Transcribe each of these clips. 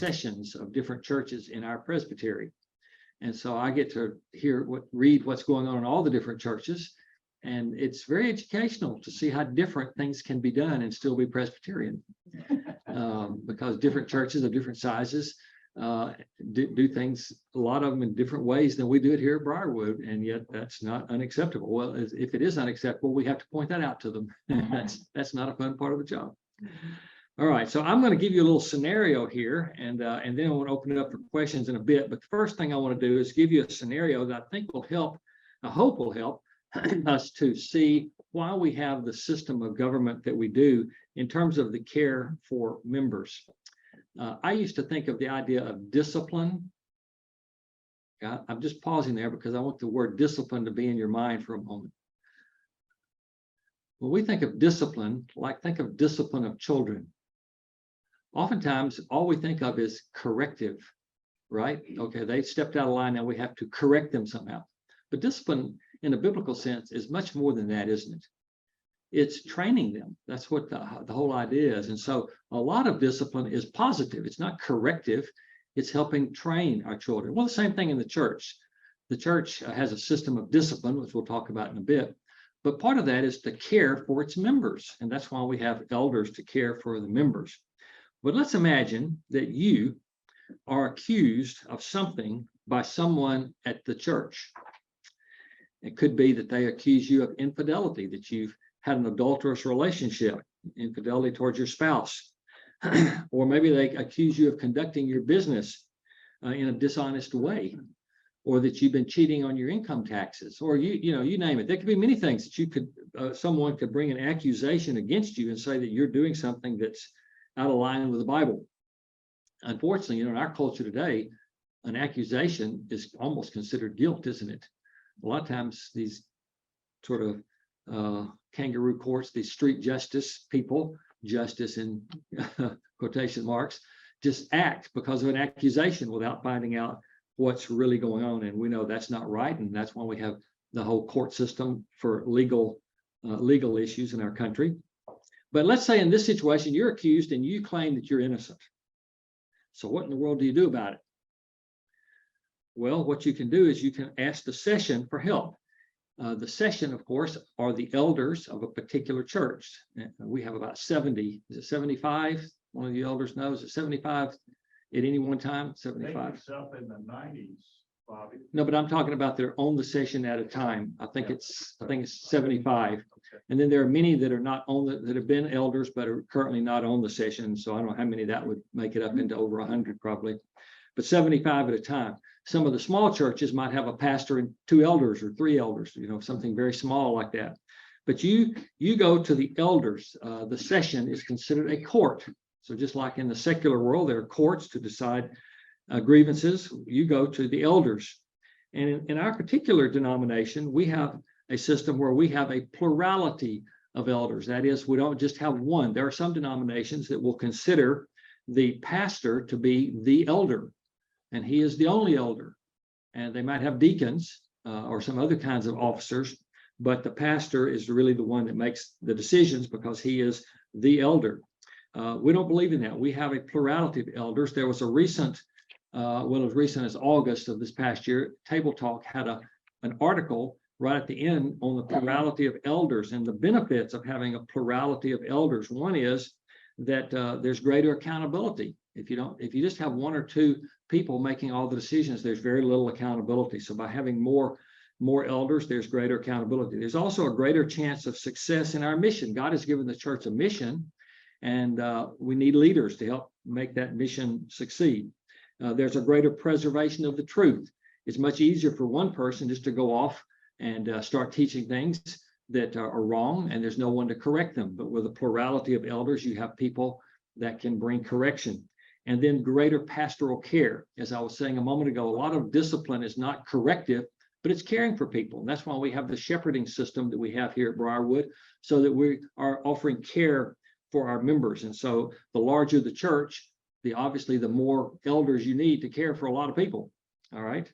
sessions of different churches in our presbytery. And so I get to read what's going on in all the different churches. And it's very educational to see how different things can be done and still be Presbyterian. Because different churches of different sizes do things, a lot of them in different ways than we do it here at Briarwood, and yet that's not unacceptable. Well, if it is unacceptable, we have to point that out to them. That's not a fun part of the job. All right, so I'm going to give you a little scenario here, and then I want to open it up for questions in a bit. But the first thing I want to do is give you a scenario that I think will help, I hope will help us to see why we have the system of government that we do in terms of the care for members. I used to think of the idea of discipline. I'm just pausing there because I want the word discipline to be in your mind for a moment. When we think of discipline, think of discipline of children. Oftentimes, all we think of is corrective, right? Okay, they stepped out of line, now we have to correct them somehow. But discipline in a biblical sense is much more than that, isn't it? It's training them. That's what the whole idea is. And so a lot of discipline is positive. It's not corrective. It's helping train our children. Well, the same thing in the church. The church has a system of discipline, which we'll talk about in a bit. But part of that is to care for its members. And that's why we have elders to care for the members. But let's imagine that you are accused of something by someone at the church. It could be that they accuse you of infidelity, that you've had an adulterous relationship, infidelity towards your spouse. Or maybe they accuse you of conducting your business in a dishonest way, or that you've been cheating on your income taxes, or you name it. There could be many things that you could, someone could bring an accusation against you and say that you're doing something that's out of line with the Bible. Unfortunately, in our culture today, an accusation is almost considered guilt, isn't it? A lot of times these sort of kangaroo courts, these street justice people, justice in quotation marks, just act because of an accusation without finding out what's really going on. And we know that's not right. And that's why we have the whole court system for legal issues in our country. But let's say in this situation, you're accused and you claim that you're innocent. So what in the world do you do about it? Well, what you can do is you can ask the session for help. The session, of course, are the elders of a particular church. We have about 70. Is it 75? One of the elders knows. Is it 75 at any one time? 75. It's up in the 90s, Bobby. No, but I'm talking about they're on the session at a time. I think it's 75. Okay. And then there are many that are not on that have been elders but are currently not on the session. So I don't know how many that would make it up into over 100 probably. But 75 at a time. Some of the small churches might have a pastor and 2 elders or 3 elders, something very small like that. But you go to the elders. The session is considered a court. So just like in the secular world, there are courts to decide grievances. You go to the elders. And in our particular denomination, we have a system where we have a plurality of elders. That is, we don't just have one. There are some denominations that will consider the pastor to be the elder, and he is the only elder. And they might have deacons or some other kinds of officers, but the pastor is really the one that makes the decisions because he is the elder. We don't believe in that. We have a plurality of elders. There was a recent, as recent as August of this past year, Table Talk had an article right at the end on the plurality of elders and the benefits of having a plurality of elders. One is that there's greater accountability. If you just have 1 or 2 people making all the decisions, there's very little accountability. So by having more elders, there's greater accountability. There's also a greater chance of success in our mission. God has given the church a mission, and we need leaders to help make that mission succeed. There's a greater preservation of the truth. It's much easier for one person just to go off and start teaching things that are wrong, and there's no one to correct them. But with a plurality of elders, you have people that can bring correction. And then greater pastoral care. As I was saying a moment ago, a lot of discipline is not corrective, but it's caring for people. And that's why we have the shepherding system that we have here at Briarwood, so that we are offering care for our members. And so the larger the church, obviously the more elders you need to care for a lot of people. All right.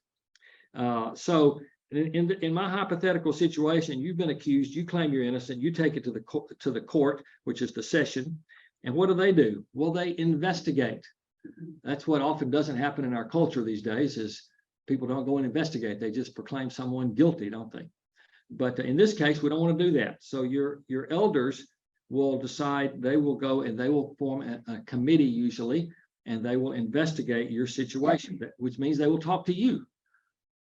So in my hypothetical situation, you've been accused, you claim you're innocent, you take it to the court, which is the session. And what do? Well, they investigate. That's what often doesn't happen in our culture these days is people don't go and investigate. They just proclaim someone guilty, don't they? But in this case, we don't want to do that. So your elders will decide, they will go and they will form a committee usually, and they will investigate your situation, which means they will talk to you.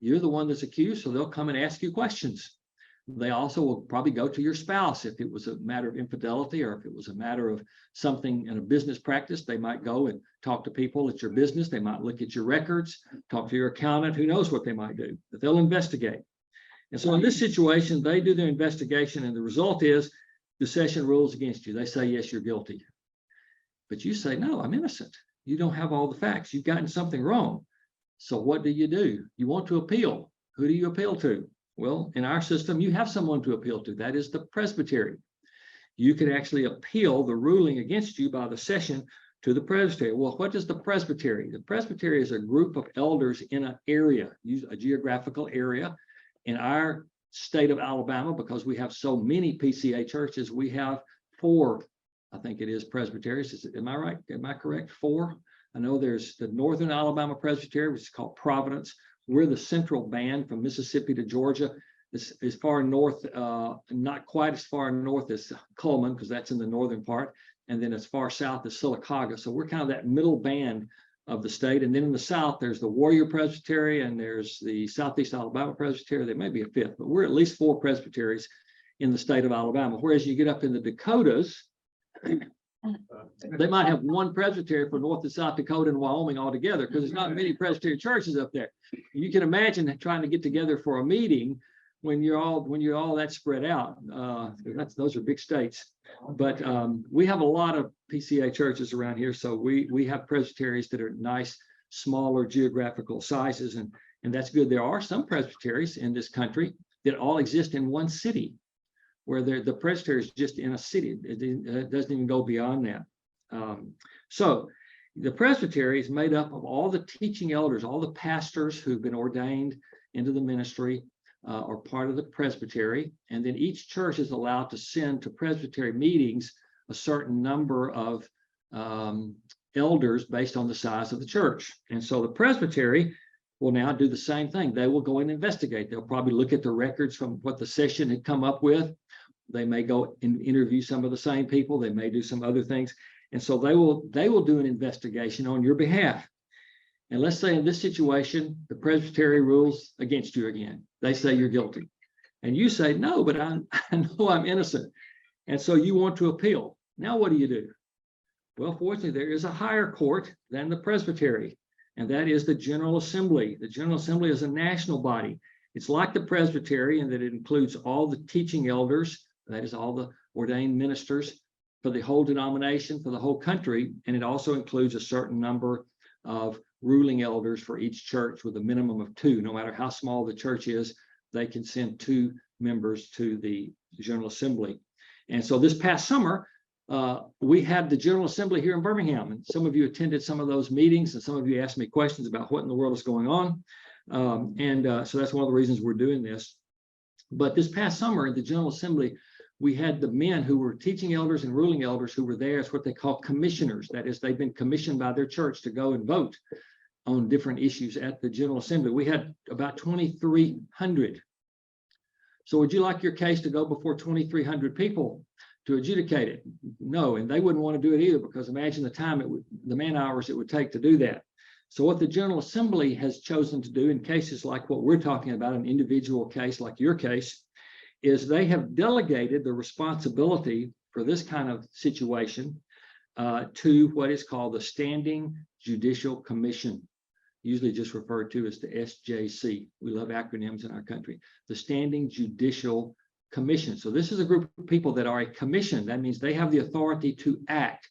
You're the one that's accused, so they'll come and ask you questions. They also will probably go to your spouse if it was a matter of infidelity, or if it was a matter of something in a business practice. They might go and talk to people at your business. They might look at your records, talk to your accountant. Who knows what they might do, but they'll investigate. And so in this situation, they do their investigation, and the result is the session rules against you. They say, yes, you're guilty. But you say, no, I'm innocent. You don't have all the facts. You've gotten something wrong. So what do? You want to appeal. Who do you appeal to? Well, in our system, you have someone to appeal to. That is the presbytery. You can actually appeal the ruling against you by the session to the presbytery. Well, what is the presbytery? The presbytery is a group of elders in an area, a geographical area. In our state of Alabama, because we have so many PCA churches, we have 4, I think it is, presbyteries. Am I right? Am I correct? 4? I know there's the Northern Alabama Presbytery, which is called Providence. We're the central band from Mississippi to Georgia. It's as far north, not quite as far north as Coleman, because that's in the northern part, and then as far south as Sylacauga. So we're kind of that middle band of the state. And then in the south, there's the Warrior Presbytery, and there's the Southeast Alabama Presbytery. There may be a 5th, but we're at least 4 presbyteries in the state of Alabama. Whereas you get up in the Dakotas, they might have 1 presbytery for North and South Dakota and Wyoming all together, because there's not many Presbyterian churches up there. You can imagine trying to get together for a meeting when you're all that spread out. Those are big states. But we have a lot of PCA churches around here, so we have presbyteries that are nice, smaller geographical sizes, and that's good. There are some presbyteries in this country that all exist in one city, where the presbytery is just in a city. It doesn't even go beyond that. So the presbytery is made up of all the teaching elders, all the pastors who've been ordained into the ministry, or part of the presbytery. And then each church is allowed to send to presbytery meetings a certain number of elders based on the size of the church. And so the presbytery will now do the same thing. They will go and investigate. They'll probably look at the records from what the session had come up with. They may go and interview some of the same people. They may do some other things. And so they will do an investigation on your behalf. And let's say in this situation, the presbytery rules against you again. They say you're guilty. And you say, no, but I know I'm innocent. And so you want to appeal. Now what do? Well, fortunately, there is a higher court than the presbytery, and that is the General Assembly. The General Assembly is a national body. It's like the presbytery in that it includes all the teaching elders, that is all the ordained ministers for the whole denomination, for the whole country. And it also includes a certain number of ruling elders for each church, with a minimum of 2. No matter how small the church is, they can send 2 members to the General Assembly. And so this past summer, we had the General Assembly here in Birmingham, and some of you attended some of those meetings, and some of you asked me questions about what in the world is going on. So that's one of the reasons we're doing this. But this past summer in the General Assembly, we had the men who were teaching elders and ruling elders who were there as what they call commissioners. That is, they've been commissioned by their church to go and vote on different issues at the General Assembly. We had about 2,300. So would you like your case to go before 2,300 people to adjudicate it? No, and they wouldn't want to do it either, because imagine the man hours it would take to do that. So what the General Assembly has chosen to do in cases like what we're talking about, an individual case like your case, is they have delegated the responsibility for this kind of situation to what is called the Standing Judicial Commission, usually just referred to as the SJC. We love acronyms in our country. The Standing Judicial Commission. So this is a group of people that are a commission. That means they have the authority to act.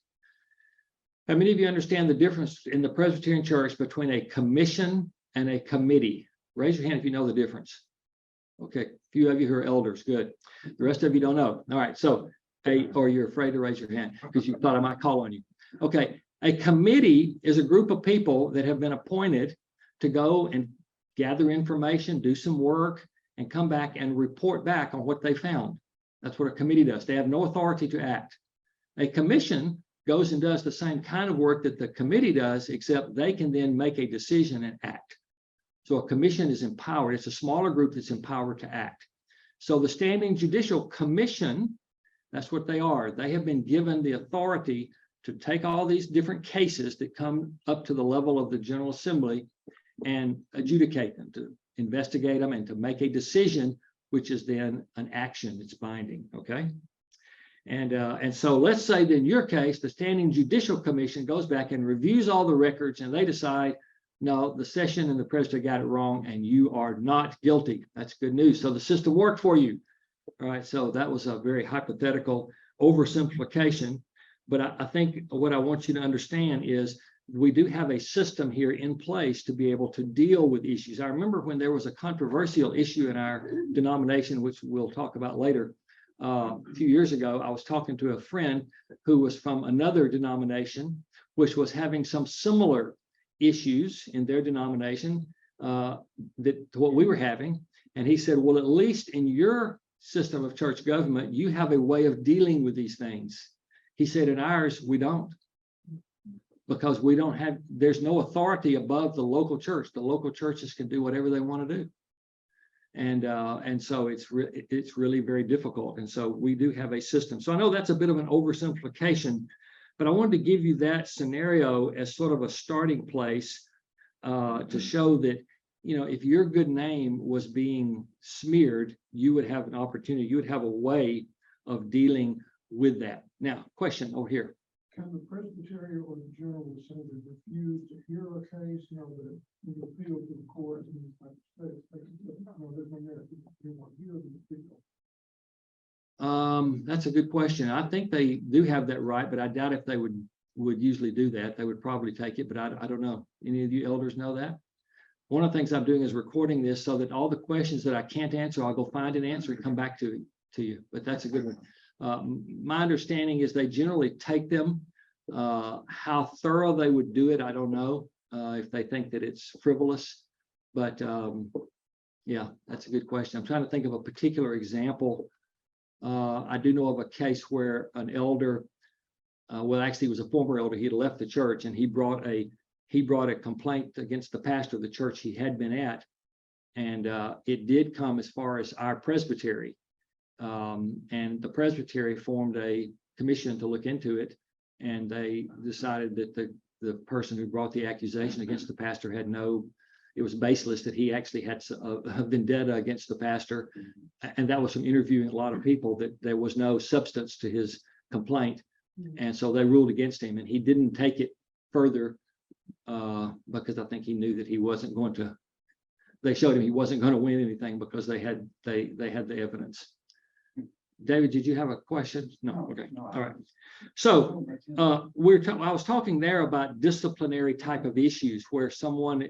How many of you understand the difference in the Presbyterian Church between a commission and a committee? Raise your hand if you know the difference. Okay, a few of you who are elders, good. The rest of you don't know. All right, so or you're afraid to raise your hand because you thought I might call on you. Okay, a committee is a group of people that have been appointed to go and gather information, do some work, and come back and report back on what they found. That's what a committee does. They have no authority to act. A commission goes and does the same kind of work that the committee does, except they can then make a decision and act. So a commission is empowered. It's a smaller group that's empowered to act. So the Standing Judicial Commission, that's what they are. They have been given the authority to take all these different cases that come up to the level of the General Assembly and adjudicate them, to investigate them, and to make a decision, which is then an action that's binding, okay? And so let's say that in your case, the Standing Judicial Commission goes back and reviews all the records, and they decide, no, the session and the president got it wrong, and you are not guilty. That's good news. So the system worked for you. All right, so that was a very hypothetical oversimplification. But I think what I want you to understand is we do have a system here in place to be able to deal with issues. I remember when there was a controversial issue in our denomination, which we'll talk about later, a few years ago. I was talking to a friend who was from another denomination, which was having some similar issues in their denomination to what we were having. And he said, well, at least in your system of church government, you have a way of dealing with these things. He said, in ours, we don't. Because we don't have, there's no authority above the local church. The local churches can do whatever they want to do. And so it's really very difficult. And so we do have a system. So I know that's a bit of an oversimplification, but I wanted to give you that scenario as sort of a starting place to show that, you know, if your good name was being smeared, you would have an opportunity, you would have a way of dealing with that. Now, question over here. Can the Presbyterian or the General Assembly refuse to hear a case, you know, that we appeal to the court and that's a good question. I think they do have that right, but I doubt if they would usually do that. They would probably take it, but I don't know. Any of you elders know that? One of the things I'm doing is recording this so that all the questions that I can't answer, I'll go find an answer and come back to you. But that's a good one. My understanding is they generally take them. How thorough they would do it, I don't know, if they think that it's frivolous. But yeah, that's a good question. I'm trying to think of a particular example. I do know of a case where an elder, well, actually, he was a former elder. He had left the church, and he brought a complaint against the pastor of the church he had been at, and it did come as far as our presbytery. And the presbytery formed a commission to look into it, and they decided that the person who brought the accusation against the pastor had it was baseless, that he actually had a vendetta against the pastor. And that was from interviewing a lot of people, that there was no substance to his complaint. And so they ruled against him, and he didn't take it further because I think he knew that he wasn't going to, they showed him he wasn't going to win anything because they had the evidence. David, did you have a question? No. Okay. All right. So I was talking there about disciplinary type of issues where someone,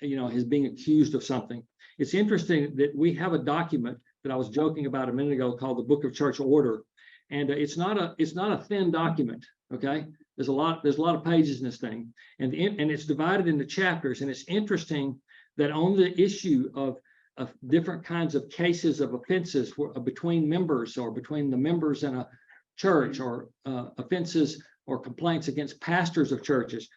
you know, is being accused of something. It's interesting that we have a document that I was joking about a minute ago called the Book of Church Order, and it's not a thin document. Okay, there's a lot of pages in this thing, and it's divided into chapters. And it's interesting that on the issue of different kinds of cases of offenses between members, or between the members in a church, or offenses or complaints against pastors of churches,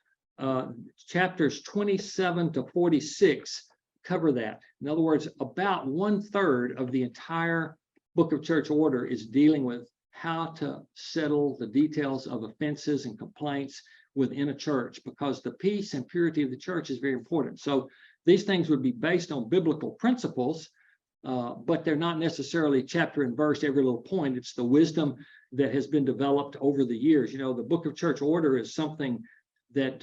chapters 27 to 46 cover that. In other words, about 1/3 of the entire Book of Church Order is dealing with how to settle the details of offenses and complaints within a church, because the peace and purity of the church is very important. So these things would be based on biblical principles, but they're not necessarily chapter and verse every little point. It's the wisdom that has been developed over the years. You know, the Book of Church Order is something that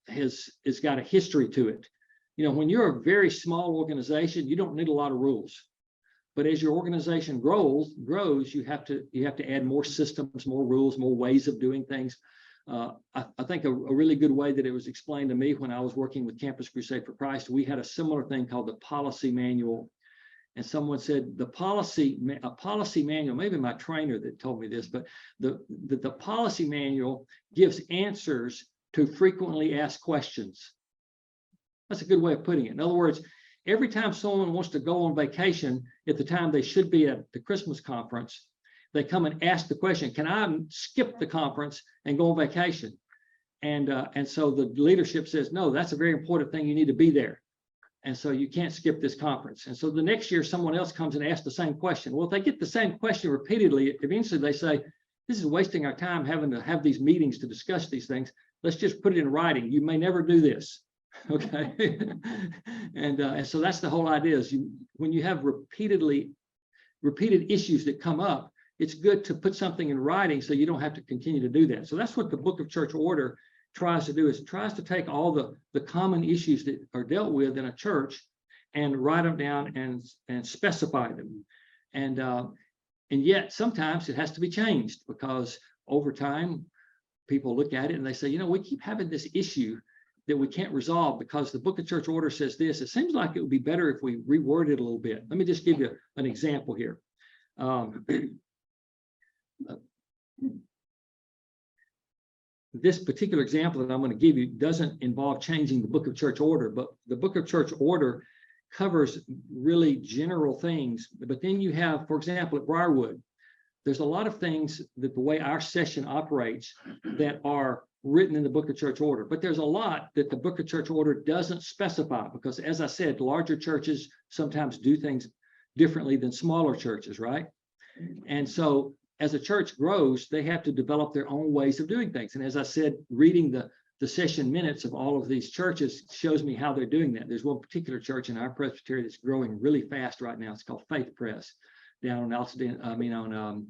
has got a history to it. You know, when you're a very small organization, you don't need a lot of rules. But as your organization grows, you have to add more systems, more rules, more ways of doing things. I think a really good way that it was explained to me when I was working with Campus Crusade for Christ, we had a similar thing called the policy manual. And someone said a policy manual, maybe my trainer that told me this, but the policy manual gives answers to frequently asked questions. That's a good way of putting it. In other words, every time someone wants to go on vacation at the time they should be at the Christmas conference, they come and ask the question, can I skip the conference and go on vacation? And so the leadership says, no, that's a very important thing. You need to be there. And so you can't skip this conference. And so the next year, someone else comes and asks the same question. Well, if they get the same question repeatedly, eventually they say, this is wasting our time having to have these meetings to discuss these things. Let's just put it in writing. You may never do this. Okay. And so that's the whole idea is when you have repeated issues that come up, it's good to put something in writing so you don't have to continue to do that. So that's what the Book of Church Order tries to do, is it tries to take all the common issues that are dealt with in a church and write them down and specify them. And yet sometimes it has to be changed because over time people look at it and they say, you know, we keep having this issue that we can't resolve because the Book of Church Order says this. It seems like it would be better if we reword it a little bit. Let me just give you an example here. This particular example that I'm going to give you doesn't involve changing the Book of Church Order, but the Book of Church Order covers really general things. But then you have, for example, at Briarwood, there's a lot of things that the way our session operates that are written in the Book of Church Order, but there's a lot that the Book of Church Order doesn't specify because, as I said, larger churches sometimes do things differently than smaller churches, right? And so as a church grows, they have to develop their own ways of doing things. And as I said, reading the session minutes of all of these churches shows me how they're doing that. There's one particular church in our presbytery that's growing really fast right now. It's called Faith Press down on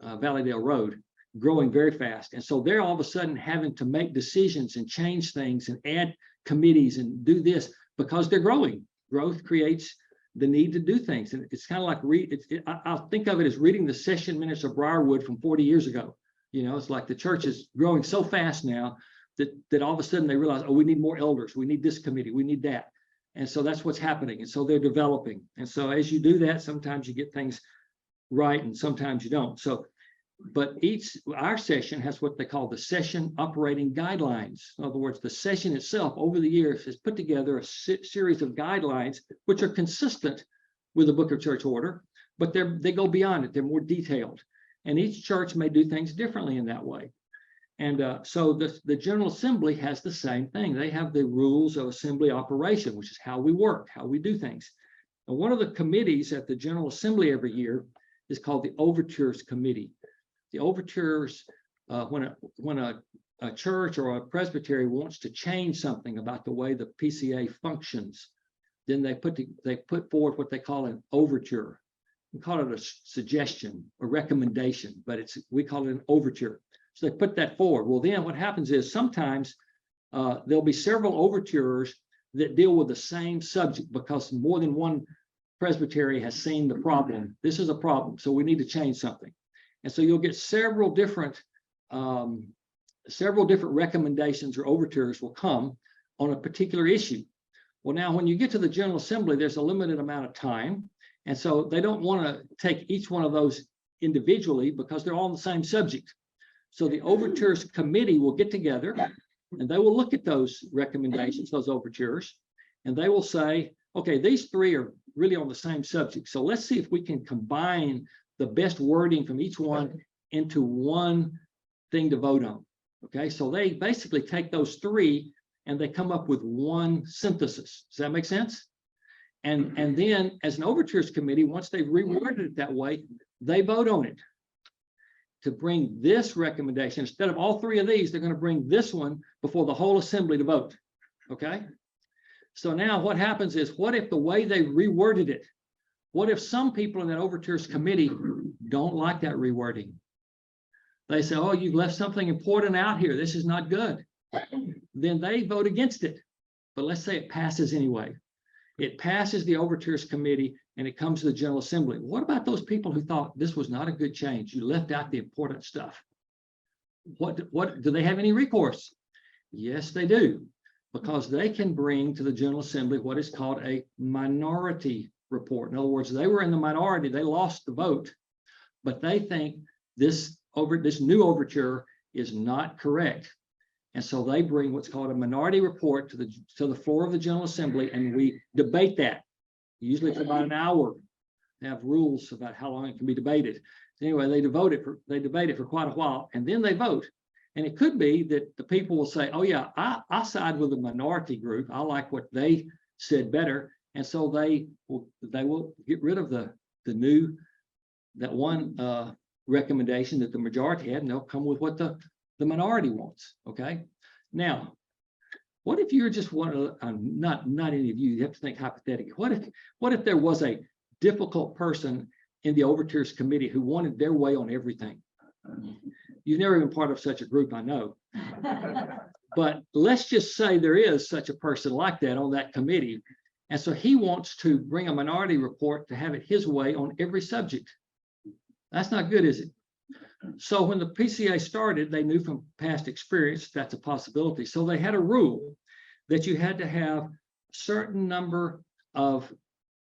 Valleydale Road, growing very fast. And so they're all of a sudden having to make decisions and change things and add committees and do this because they're growing. Growth creates the need to do things. And it's kind of like, I'll think of it as reading the session minutes of Briarwood from 40 years ago. You know, it's like the church is growing so fast now that all of a sudden they realize, oh, we need more elders. We need this committee. We need that. And so that's what's happening. And so they're developing. And so as you do that, sometimes you get things right and sometimes you don't. So, but our session has what they call the session operating guidelines. In other words, the session itself over the years has put together a series of guidelines which are consistent with the Book of Church Order, but they go beyond it. They're more detailed. And each church may do things differently in that way. And so the General Assembly has the same thing. They have the rules of assembly operation, which is how we work, how we do things. And one of the committees at the General Assembly every year is called the Overtures Committee. The overtures, when a church or a presbytery wants to change something about the way the PCA functions, then they put forward what they call an overture. We call it a suggestion, a recommendation, but we call it an overture. So they put that forward. Well, then what happens is sometimes there'll be several overtures that deal with the same subject because more than one presbytery has seen the problem. This is a problem, so we need to change something. And so you'll get several different recommendations or overtures will come on a particular issue. Well, now when you get to the General Assembly, there's a limited amount of time. And so they don't want to take each one of those individually because they're all on the same subject. So the Overtures Committee will get together and they will look at those recommendations, those overtures, and they will say, okay, these three are really on the same subject. So let's see if we can combine the best wording from each one into one thing to vote on. Okay, so they basically take those three and they come up with one synthesis. Does that make sense? And then as an Overtures Committee, once they've reworded it that way, they vote on it to bring this recommendation. Instead of all three of these, they're going to bring this one before the whole assembly to vote. Okay, so now what happens is, what if the way they reworded it, what if some people in that Overtures Committee don't like that rewording? They say, oh, you've left something important out here. This is not good. Then they vote against it. But let's say it passes anyway. It passes the Overtures Committee and it comes to the General Assembly. What about those people who thought this was not a good change? You left out the important stuff. What do they have any recourse? Yes, they do, because they can bring to the General Assembly what is called a minority report. In other words, they were in the minority, they lost the vote, but they think this new overture is not correct. And so they bring what's called a minority report to the floor of the General Assembly, and we debate that, usually for about an hour. They have rules about how long it can be debated. Anyway, they debate it for quite a while, and then they vote. And it could be that the people will say, oh yeah, I side with the minority group. I like what they said better. And so they will get rid of that one recommendation that the majority had, and they'll come with what the minority wants. Okay. Now, what if you're just one of not any of you have to think hypothetically. What if there was a difficult person in the overtures committee who wanted their way on everything? You've never been part of such a group, I know. But let's just say there is such a person like that on that committee. And so he wants to bring a minority report to have it his way on every subject. That's not good, is it? So when the PCA started, they knew from past experience that's a possibility. So they had a rule that you had to have a certain number of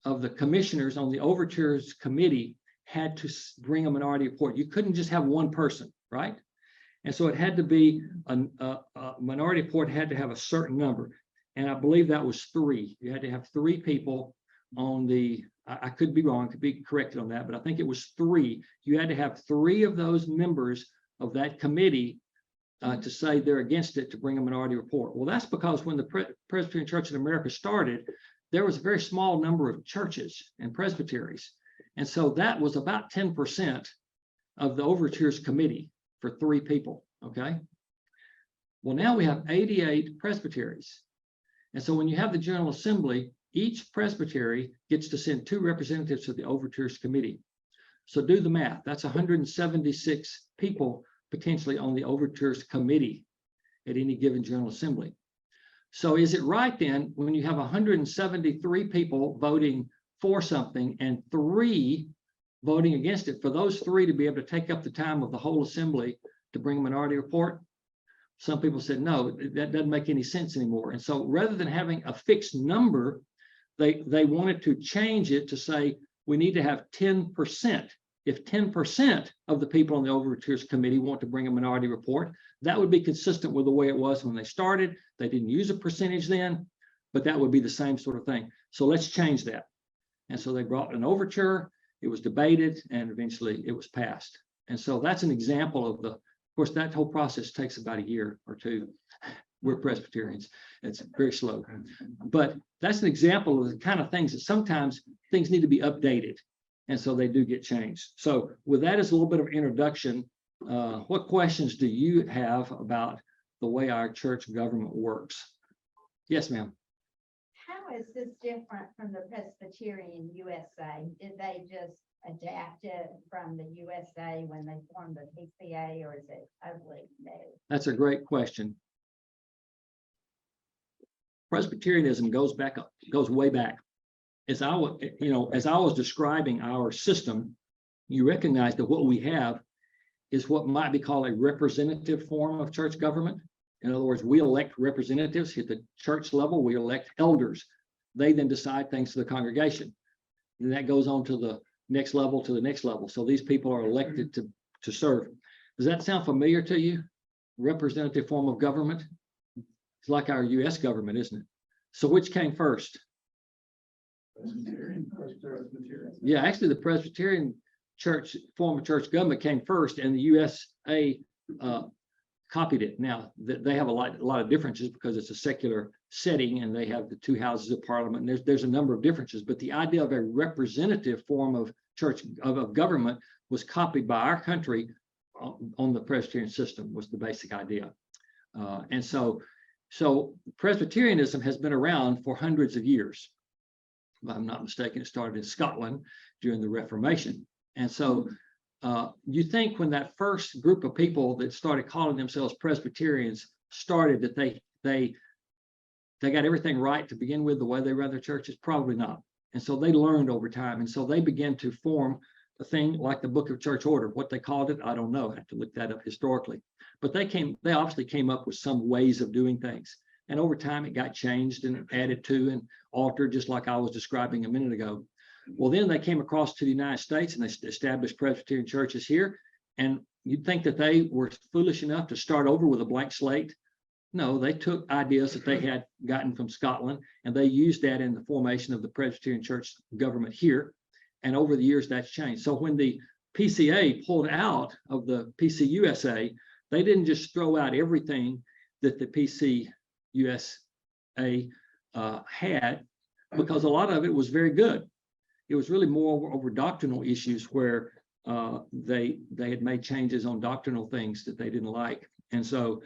the commissioners on the overtures committee had to bring a minority report. You couldn't just have one person, right? And so it had to be a minority report had to have a certain number. And I believe that was 3. You had to have 3 people on the, I could be wrong, could be corrected on that, but I think it was 3. You had to have 3 of those members of that committee to say they're against it to bring a minority report. Well, that's because when the Presbyterian Church in America started, there was a very small number of churches and presbyteries. And so that was about 10% of the overtures committee for 3 people, okay? Well, now we have 88 presbyteries. And so when you have the General Assembly, each presbytery gets to send 2 representatives to the overtures committee. So do the math. That's 176 people potentially on the overtures committee at any given General Assembly. So is it right then when you have 173 people voting for something and 3 voting against it, for those 3 to be able to take up the time of the whole assembly to bring a minority report? Some people said, no, that doesn't make any sense anymore. And so rather than having a fixed number, they wanted to change it to say, we need to have 10%. If 10% of the people on the overtures committee want to bring a minority report, that would be consistent with the way it was when they started. They didn't use a percentage then, but that would be the same sort of thing. So let's change that. And so they brought an overture, it was debated, and eventually it was passed. And so that's an example of course, that whole process takes about a year or 2. We're Presbyterians. It's very slow. But that's an example of the kind of things that sometimes things need to be updated. And so they do get changed. So with that as a little bit of introduction, what questions do you have about the way our church government works? Yes, ma'am. How is this different from the Presbyterian USA? Did they just adapt it from the USA when they formed the PCA, or is it totally new? That's a great question. Presbyterianism goes way back. As I was describing our system, you recognize that what we have is what might be called a representative form of church government. In other words, we elect representatives at the church level. We elect elders. They then decide things to the congregation. And that goes on to the next level, to the next level. So these people are elected to serve. Does that sound familiar to you? Representative form of government? It's like our US government, isn't it? So which came first? Presbyterian. Yeah, actually the Presbyterian church form of church government came first, and the USA copied it. Now they have a lot of differences because it's a secular setting and they have the 2 houses of parliament, and there's a number of differences, but the idea of a representative form of church of government was copied by our country on the Presbyterian system, was the basic idea. And so Presbyterianism has been around for hundreds of years. If I'm not mistaken, it started in Scotland during the Reformation. And so you think when that first group of people that started calling themselves Presbyterians started, that they got everything right to begin with, the way they run their churches? Probably not. And so they learned over time. And so they began to form a thing like the Book of Church Order. What they called it, I don't know. I have to look that up historically. But they obviously came up with some ways of doing things. And over time, it got changed and added to and altered, just like I was describing a minute ago. Well, then they came across to the United States and they established Presbyterian churches here. And you'd think that they were foolish enough to start over with a blank slate. No, they took ideas that they had gotten from Scotland and they used that in the formation of the Presbyterian church government here. And over the years, that's changed. So when the PCA pulled out of the PCUSA, they didn't just throw out everything that the PCUSA had, because a lot of it was very good. It was really more over doctrinal issues where they had made changes on doctrinal things that they didn't like. And so,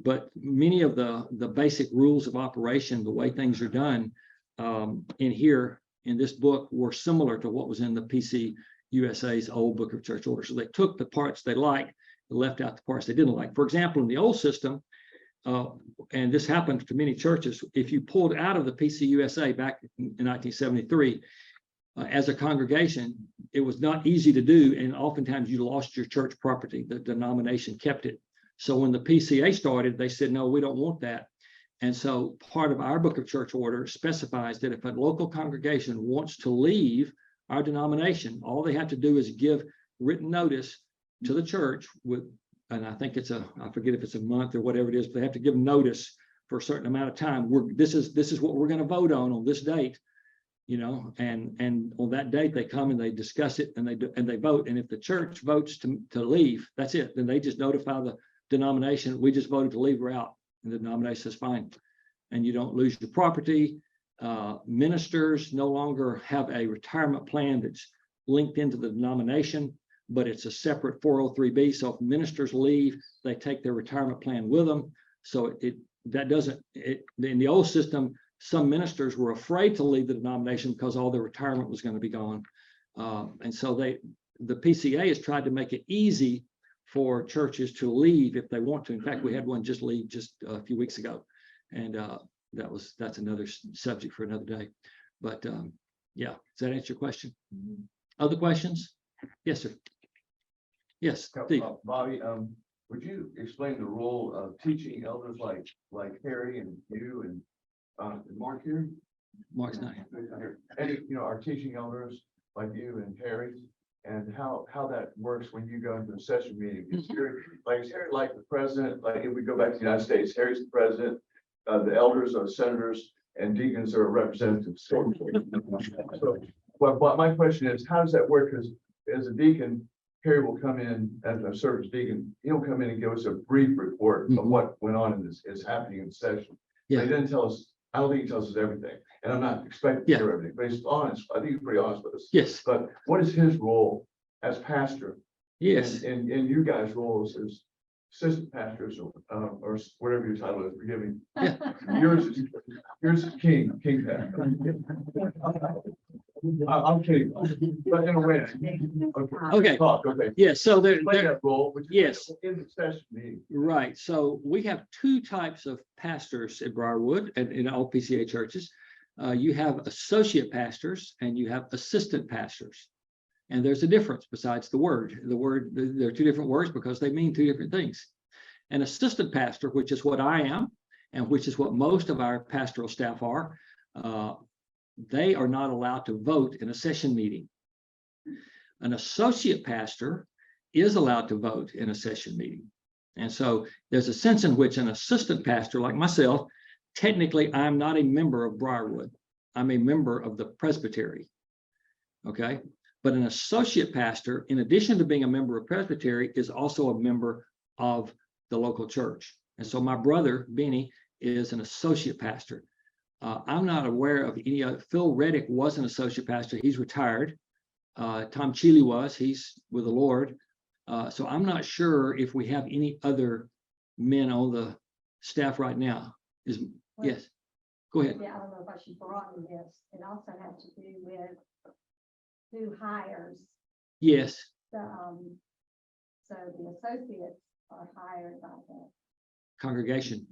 but many of the basic rules of operation, the way things are done in here in this book were similar to what was in the PCUSA's old Book of Church Orders. So they took the parts they liked, left out the parts they didn't like. For example, in the old system, and this happened to many churches, if you pulled out of the PCUSA back in 1973, as a congregation, it was not easy to do, and oftentimes you lost your church property. The denomination kept it. So when the PCA started, they said, no, we don't want that. And so part of our Book of Church Order specifies that if a local congregation wants to leave our denomination, all they have to do is give written notice to the church with, and I think it's I forget if it's a month or whatever it is, but they have to give notice for a certain amount of time. This is what we're going to vote on this date. You know, and on that date they come and they discuss it and they vote. And if the church votes to leave, that's it. Then they just notify the denomination, we just voted to leave, we're out. And the denomination says fine. And you don't lose your property. Ministers no longer have a retirement plan that's linked into the denomination, but it's a separate 403B. So if ministers leave, they take their retirement plan with them. So in the old system, some ministers were afraid to leave the denomination because all their retirement was going to be gone. And so the PCA has tried to make it easy for churches to leave if they want to. In fact, we had one just leave just a few weeks ago. And that's another subject for another day. But yeah, does that answer your question? Other questions? Yes, sir. Yes, Steve. Bobby, would you explain the role of teaching elders like Harry and you and Mark here? Mark's not here. And our teaching elders like you and Harry, and how that works when you go into a session meeting. Is Harry like the president? Like if we go back to the United States, Harry's the president, the elders are senators, and deacons are representatives. So, but my question is, how does that work? Because as a deacon, Harry will come in as a service deacon. He'll come in and give us a brief report of what went on in this is happening in the session. Yeah. He didn't tell us. I don't think he tells us everything, and I'm not expecting to hear everything, but he's honest. I think he's pretty honest with us. Yes. But what is his role as pastor? Yes. And you guys' roles as assistant pastors or whatever your title is, forgive me. Yeah. Yours is king pastor. I'm kidding, but in a way. Okay. Talk, okay. Yeah. So Play there that role, which is yes. in the session meeting. Right. So we have two types of pastors at Briarwood and in all PCA churches. You have associate pastors and you have assistant pastors. And there's a difference besides the word. There are two different words because they mean two different things. An assistant pastor, which is what I am, and which is what most of our pastoral staff are, they are not allowed to vote in a session meeting. An associate pastor is allowed to vote in a session meeting. And so there's a sense in which an assistant pastor like myself, technically I'm not a member of Briarwood. I'm a member of the presbytery. Okay. But an associate pastor, in addition to being a member of presbytery, is also a member of the local church. And so my brother, Benny, is an associate pastor. I'm not aware of any other. Phil Reddick was an associate pastor. He's retired. Tom Cheeley was. He's with the Lord. So I'm not sure if we have any other men on the staff right now. Yes. Go ahead. Yeah, I don't know if I should broaden this. It also has to do with who hires. Yes. So the associates are hired by the Congregation.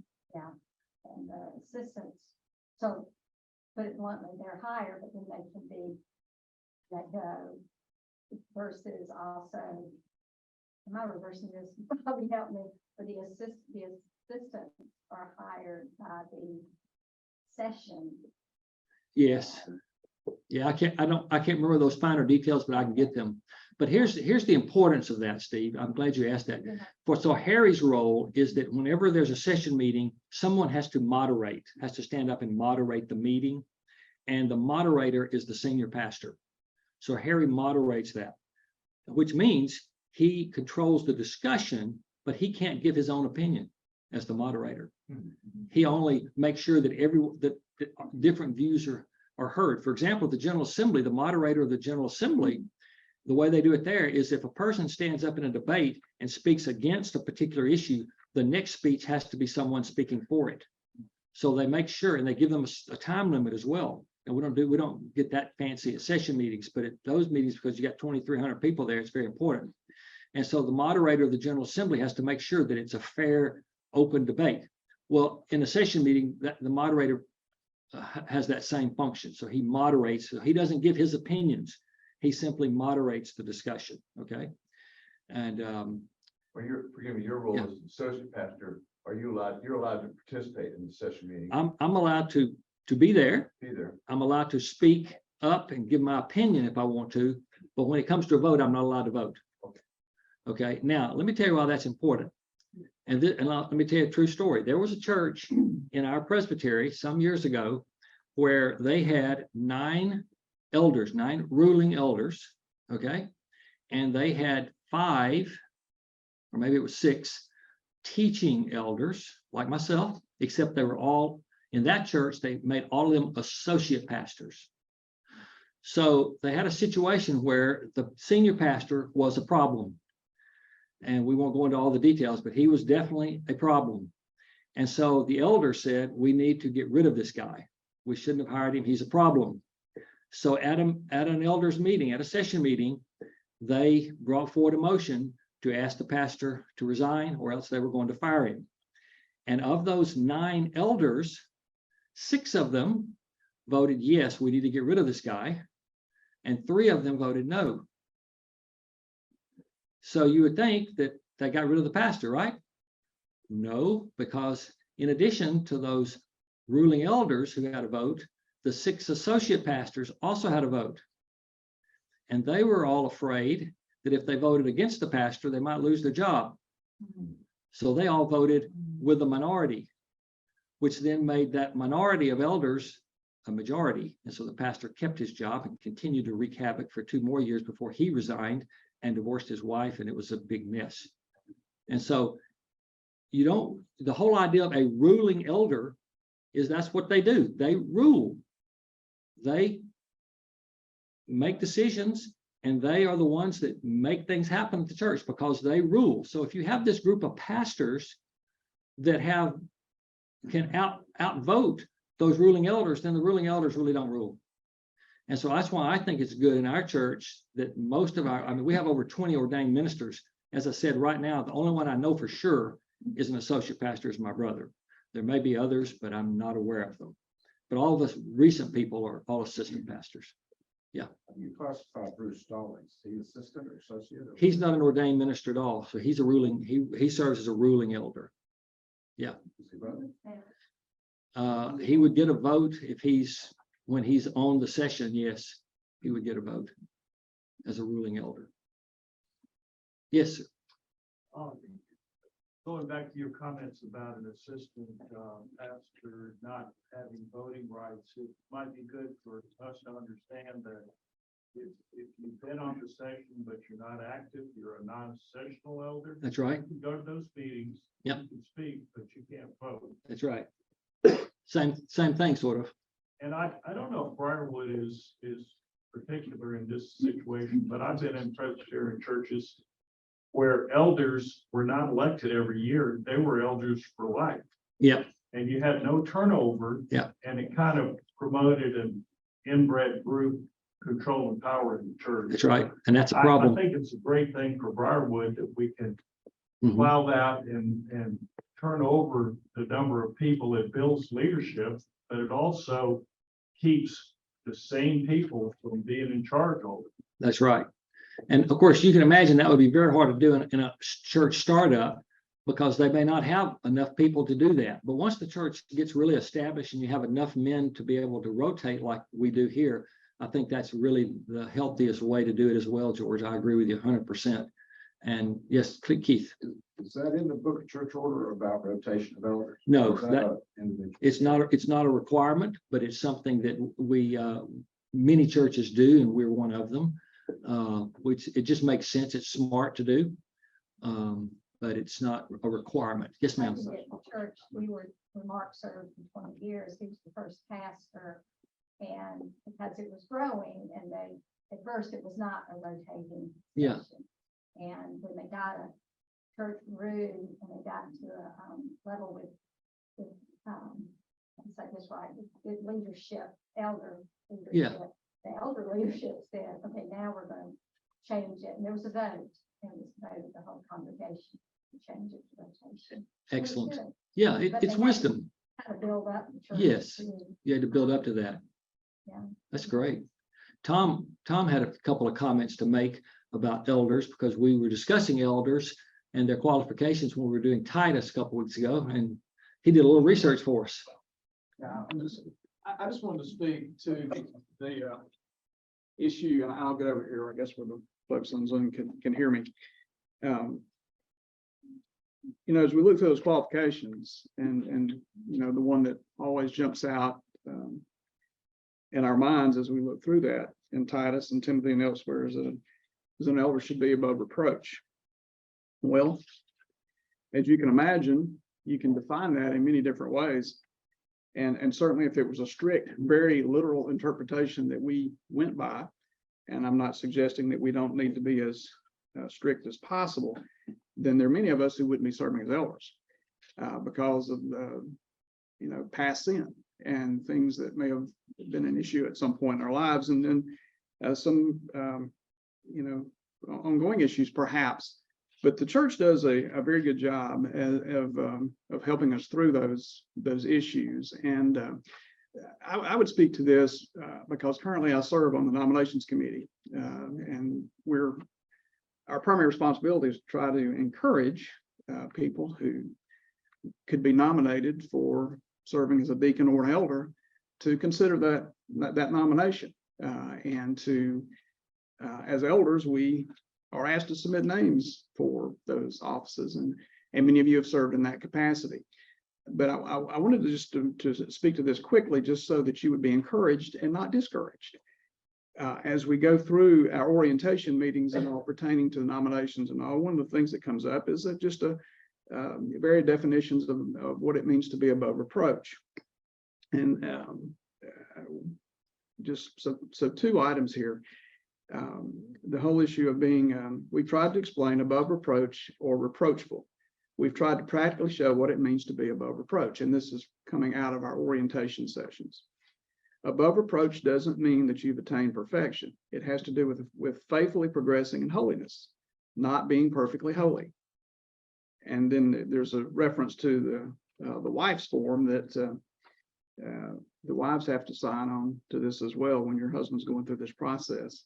and the assistants. So put it bluntly, they're hired, but then they can be let go. Versus also, am I reversing this? Probably help me. But the assistants are hired by the session. Yes. Yeah, I can't remember those finer details, but I can get them. But here's the importance of that, Steve. I'm glad you asked that. So Harry's role is that whenever there's a session meeting, someone has to stand up and moderate the meeting. And the moderator is the senior pastor. So Harry moderates that. which means he controls the discussion, but he can't give his own opinion as the moderator. He only makes sure that that different views are heard. For example, the General Assembly, the moderator of the General Assembly, the way they do it there is if a person stands up in a debate and speaks against a particular issue, the next speech has to be someone speaking for it. So they make sure, and they give them a time limit as well. And we don't get that fancy at session meetings, but at those meetings, because you got 2,300 people there, it's very important. And so the moderator of the General Assembly has to make sure that it's a fair, open debate. Well, in a session meeting, the moderator has that same function. So he moderates. So he doesn't give his opinions. He simply moderates the discussion. Okay. And Well, forgive me, your role Yeah. as associate pastor, you're allowed to participate in the session meeting? I'm allowed to be there. Either. I'm allowed to speak up and give my opinion if I want to, but when it comes to a vote, I'm not allowed to vote. Okay. Now, let me tell you why that's important. And let me tell you a true story. There was a church in our presbytery some years ago where they had 9 ruling elders, okay? And they had 5, or maybe it was 6, teaching elders like myself, except they were all, in that church, they made all of them associate pastors. So they had a situation where the senior pastor was a problem. And we won't go into all the details, but he was definitely a problem. And so the elder said, we need to get rid of this guy. We shouldn't have hired him. He's a problem. So at an elders meeting, at a session meeting, they brought forward a motion to ask the pastor to resign, or else they were going to fire him. And of those 9 elders, 6 of them voted, yes, we need to get rid of this guy. And 3 of them voted no. So you would think that they got rid of the pastor, right? No, because in addition to those ruling elders who had a vote, the 6 associate pastors also had a vote. And they were all afraid that if they voted against the pastor, they might lose their job. So they all voted with the minority, which then made that minority of elders a majority. And so the pastor kept his job and continued to wreak havoc for 2 more years before he resigned and divorced his wife, and it was a big mess. And so the whole idea of a ruling elder is that's what they do. They rule. They make decisions, and they are the ones that make things happen at the church because they rule. So if you have this group of pastors that can outvote those ruling elders, then the ruling elders really don't rule. And so that's why I think it's good in our church that most of we have over 20 ordained ministers. As I said, right now, the only one I know for sure is an associate pastor is my brother. There may be others, but I'm not aware of them. But all of us recent people are all assistant pastors. Yeah. You classify Bruce Stallings, is he assistant or associate? He's not an ordained minister at all. So he's a ruling, he serves as a ruling elder. Yeah. He would get a vote when he's on the session, yes, he would get a vote as a ruling elder. Yes, sir. Going back to your comments about an assistant pastor not having voting rights, it might be good for us to understand that if you've been on the session, but you're not active, you're a non-sessional elder. That's right. You can go to those meetings. Yep. You can speak, but you can't vote. That's right. Same thing, sort of. And I don't know if Briarwood is particular in this situation, but I've been in Presbyterian churches where elders were not elected every year. They were elders for life. Yep. And you had no turnover. Yeah. And it kind of promoted an inbred group control and power in the church. That's right. And that's a I problem. think it's a great thing for Briarwood that we can Mhm. plow that and turn over the number of people that builds leadership, but it also keeps the same people from being in charge of it. That's right. And of course, you can imagine that would be very hard to do in a church startup because they may not have enough people to do that. But once the church gets really established and you have enough men to be able to rotate like we do here, I think that's really the healthiest way to do it as well, George. I agree with you 100%. And yes, Keith. Is that in the book of church order about rotation of elders? No, Or is that a individual? it's not a requirement, but it's something that we many churches do, and we're one of them. which it just makes sense. It's smart to do. But it's not a requirement. Yes, ma'am. At the church, when Mark served for 20 years, he was the first pastor. And because it was growing and at first it was not a rotating Yeah. session. And when they got a church grew and they got to a level with let's say this right, with leadership, elder leadership. Yeah. The elder leadership said, okay, now we're going to change it. And there was a vote. And it was voted the whole congregation to change it to rotation. It was Excellent. good. Yeah, But it's they wisdom. Kind of build up the church. Yes. to- You had to build up to that. Yeah. That's great. Tom had a couple of comments to make about elders because we were discussing elders and their qualifications when we were doing Titus a couple weeks ago, and he did a little research for us. Yeah, I just wanted to speak to the issue, and I'll get over here, I guess, where the folks on Zoom can hear me. You know, as we look through those qualifications and you know, the one that always jumps out in our minds as we look through that in Titus and Timothy and elsewhere is an elder should be above reproach. Well, as you can imagine, you can define that in many different ways. And certainly if it was a strict, very literal interpretation that we went by, and I'm not suggesting that we don't need to be as strict as possible, then there are many of us who wouldn't be serving as elders because of the, you know, past sin and things that may have been an issue at some point in our lives, and then some, you know, ongoing issues perhaps. But the church does a very good job of helping us through those issues. And I would speak to this because currently I serve on the nominations committee, and our primary responsibility is to try to encourage people who could be nominated for serving as a deacon or an elder to consider that nomination, and to as elders we are asked to submit names for those offices, and many of you have served in that capacity. But I wanted to just to speak to this quickly, just so that you would be encouraged and not discouraged as we go through our orientation meetings and all pertaining to the nominations and all. One of the things that comes up is that just very definitions of what it means to be above reproach, and just so two items here. The whole issue of being, we've tried to explain above reproach or reproachful. We've tried to practically show what it means to be above reproach, and this is coming out of our orientation sessions. Above reproach doesn't mean that you've attained perfection. It has to do with faithfully progressing in holiness, not being perfectly holy. And then there's a reference to the wife's form that the wives have to sign on to this as well when your husband's going through this process.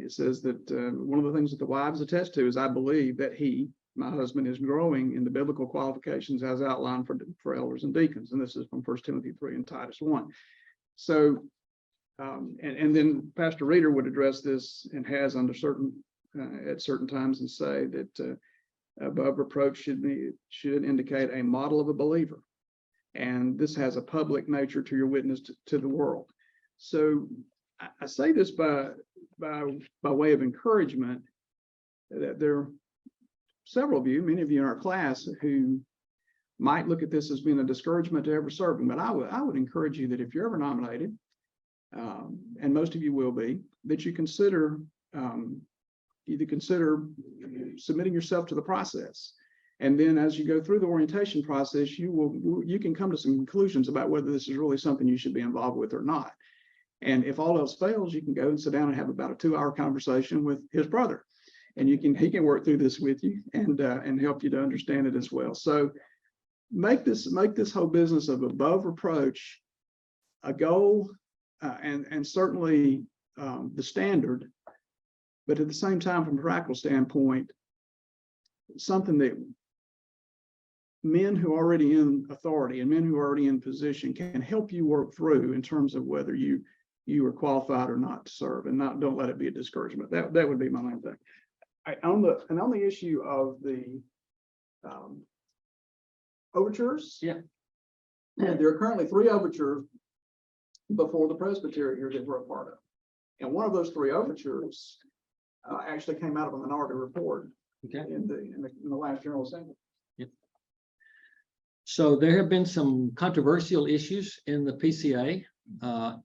It says that one of the things that the wives attest to is, I believe that my husband, is growing in the biblical qualifications as outlined for elders and deacons. And this is from 1 Timothy 3 and Titus 1. So, and then Pastor Reeder would address this and has under at certain times, and say that above reproach should indicate a model of a believer. And this has a public nature to your witness to the world. So I say this by way of encouragement, that there are several of you, many of you in our class, who might look at this as being a discouragement to ever serving. But I would encourage you that if you're ever nominated, and most of you will be, that you consider submitting yourself to the process. And then as you go through the orientation process, you can come to some conclusions about whether this is really something you should be involved with or not. And if all else fails, you can go and sit down and have about a 2-hour conversation with his brother, and he can work through this with you and help you to understand it as well. So make this whole business of above reproach a goal, and certainly the standard, but at the same time, from a practical standpoint, something that men who are already in authority and men who are already in position can help you work through in terms of whether you are qualified or not to serve, and don't let it be a discouragement. That would be my main thing. On the issue of the overtures, Yeah. And there are currently 3 overtures before the presbytery here that we're a part of. And one of those three overtures actually came out of a minority report Okay. in the last General Assembly. So there have been some controversial issues in the PCA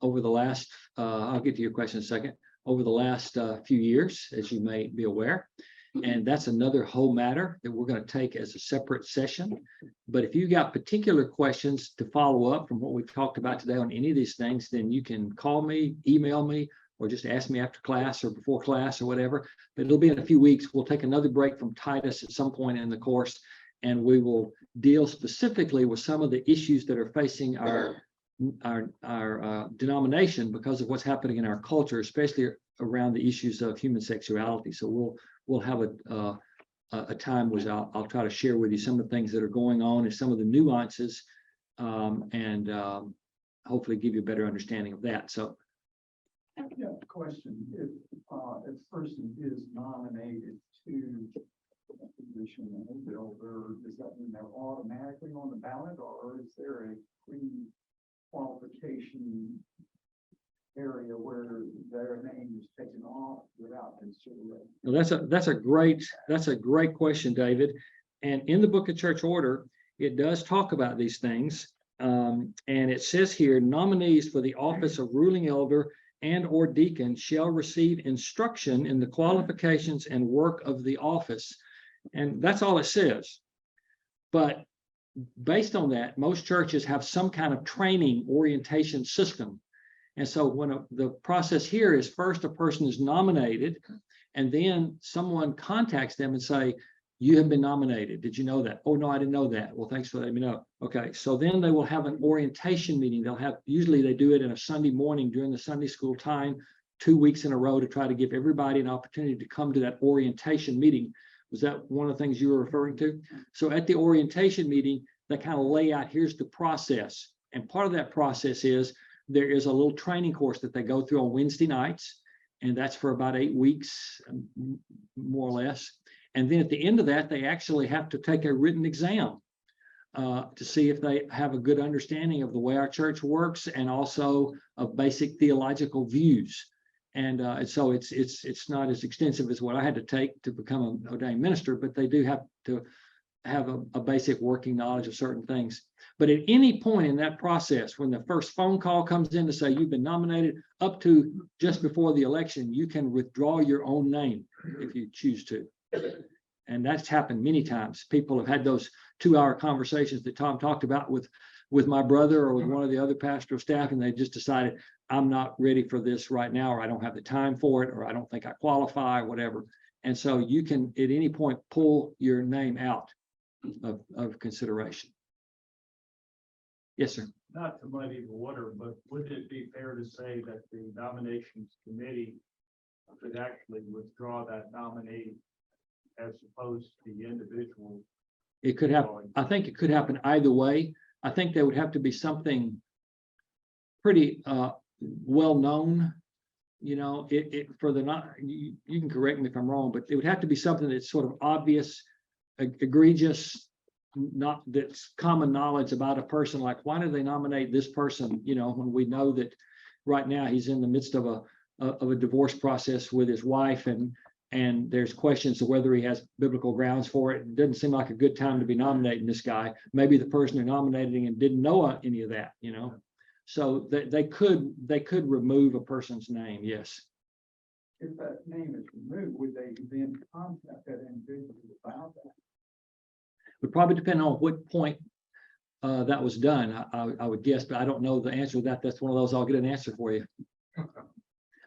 over the last, I'll get to your question in a second, over the last few years, as you may be aware. And that's another whole matter that we're going to take as a separate session. But if you got particular questions to follow up from what we've talked about today on any of these things, then you can call me, email me, or just ask me after class or before class or whatever. But it'll be in a few weeks. We'll take another break from Titus at some point in the course, and we will deal specifically with some of the issues that are facing our denomination because of what's happening in our culture, especially around the issues of human sexuality. So we'll have a time where I'll try to share with you some of the things that are going on and some of the nuances, and hopefully give you a better understanding of that. So Yeah, question, if a person is nominated to a position in a builder, does that mean they're automatically on the ballot, or is there a pre-qualification area where their name is taken off without consideration? well, that's a great question, David. And in the Book of Church Order, it does talk about these things. And it says here, nominees for the office of ruling elder and or deacon shall receive instruction in the qualifications and work of the office. And that's all it says. But based on that, most churches have some kind of training orientation system. And so when the process here is first a person is nominated, and then someone contacts them and say, you have been nominated. Did you know that? Oh, no, I didn't know that. Well, thanks for letting me know. Okay, so then they will have an orientation meeting. Usually they do it in a Sunday morning during the Sunday school time, 2 weeks in a row, to try to give everybody an opportunity to come to that orientation meeting. Was that one of the things you were referring to? So at the orientation meeting, they kind of lay out, here's the process. And part of that process is there is a little training course that they go through on Wednesday nights, and that's for about 8 weeks, more or less. And then at the end of that, they actually have to take a written exam to see if they have a good understanding of the way our church works and also of basic theological views. And so it's not as extensive as what I had to take to become an ordained minister, but they do have to have a basic working knowledge of certain things. But at any point in that process, when the first phone call comes in to say you've been nominated, up to just before the election, you can withdraw your own name if you choose to. And that's happened many times. People have had those 2-hour conversations that Tom talked about with my brother or with one of the other pastoral staff, and they just decided, I'm not ready for this right now, or I don't have the time for it, or I don't think I qualify, or whatever. And so you can at any point pull your name out of consideration. Yes, sir. Not to muddy the water, but would it be fair to say that the nominations committee could actually withdraw that nominee as opposed to the individual? It could happen. I think it could happen either way. I think there would have to be something pretty well known. You know, for the not, you can correct me if I'm wrong, but it would have to be something that's sort of obvious, egregious, not that's common knowledge about a person. Like, why did they nominate this person? You know, when we know that right now he's in the midst of a divorce process with his wife, and there's questions of whether he has biblical grounds for it. It doesn't seem like a good time to be nominating this guy. Maybe the person they're nominating and didn't know any of that, you know. So they could remove a person's name, yes. If that name is removed, would they then contact that individual about that? Would probably depend on what point that was done, I would guess, but I don't know the answer to that. That's one of those, I'll get an answer for you.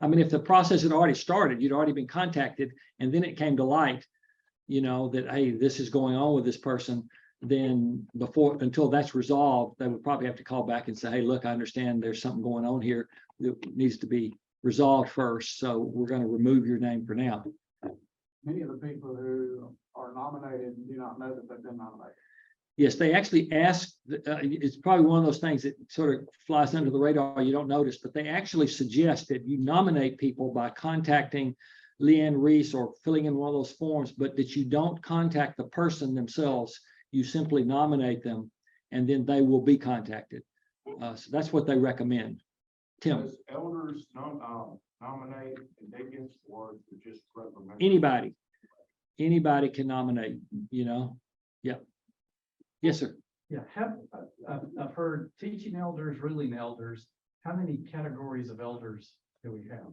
I mean, if the process had already started, you'd already been contacted, and then it came to light, you know, that, hey, this is going on with this person, then until that's resolved, they would probably have to call back and say, hey, look, I understand there's something going on here that needs to be resolved first. So we're going to remove your name for now. Many of the people who are nominated do not know that they've been nominated. Yes, they actually ask, it's probably one of those things that sort of flies under the radar, you don't notice, but they actually suggest that you nominate people by contacting Leanne Reese or filling in one of those forms, but that you don't contact the person themselves. You simply nominate them, and then they will be contacted. So that's what they recommend. Tim, Does elders nominate deacons or just recommend? Anybody can nominate, you know? Yep. Yes, sir. Yeah, I've heard teaching elders, ruling elders. How many categories of elders do we have?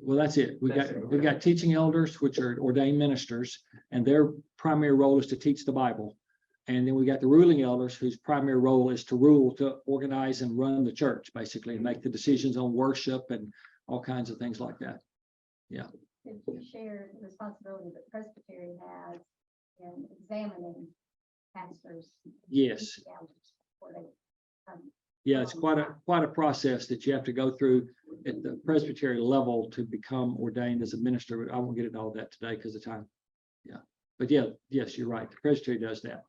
Well, that's it. We've That's it, got okay. teaching elders, which are ordained ministers, and their primary role is to teach the Bible. And then we got the ruling elders, whose primary role is to rule, to organize and run the church, basically, and make the decisions on worship and all kinds of things like that. To share the responsibility that Presbytery has in examining pastors. Yes. elders before they come. Yeah, it's quite a process that you have to go through at the presbytery level to become ordained as a minister. But I won't get into all that today because of time. Yeah, but yeah, yes, you're right. The presbytery does that.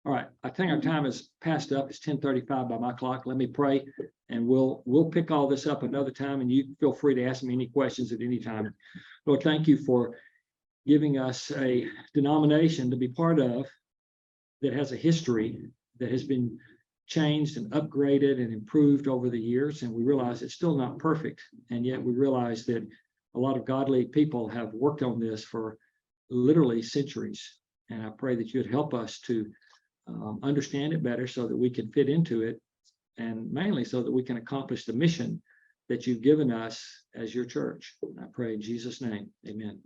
All right, I think our time is passed up. It's 10:35 by my clock. Let me pray, and we'll pick all this up another time, and you feel free to ask me any questions at any time. Lord, thank you for giving us a denomination to be part of that has a history that has been changed and upgraded and improved over the years. And we realize it's still not perfect. And yet we realize that a lot of godly people have worked on this for literally centuries. And I pray that you'd help us to understand it better so that we can fit into it, and mainly so that we can accomplish the mission that you've given us as your church. And I pray in Jesus' name, amen.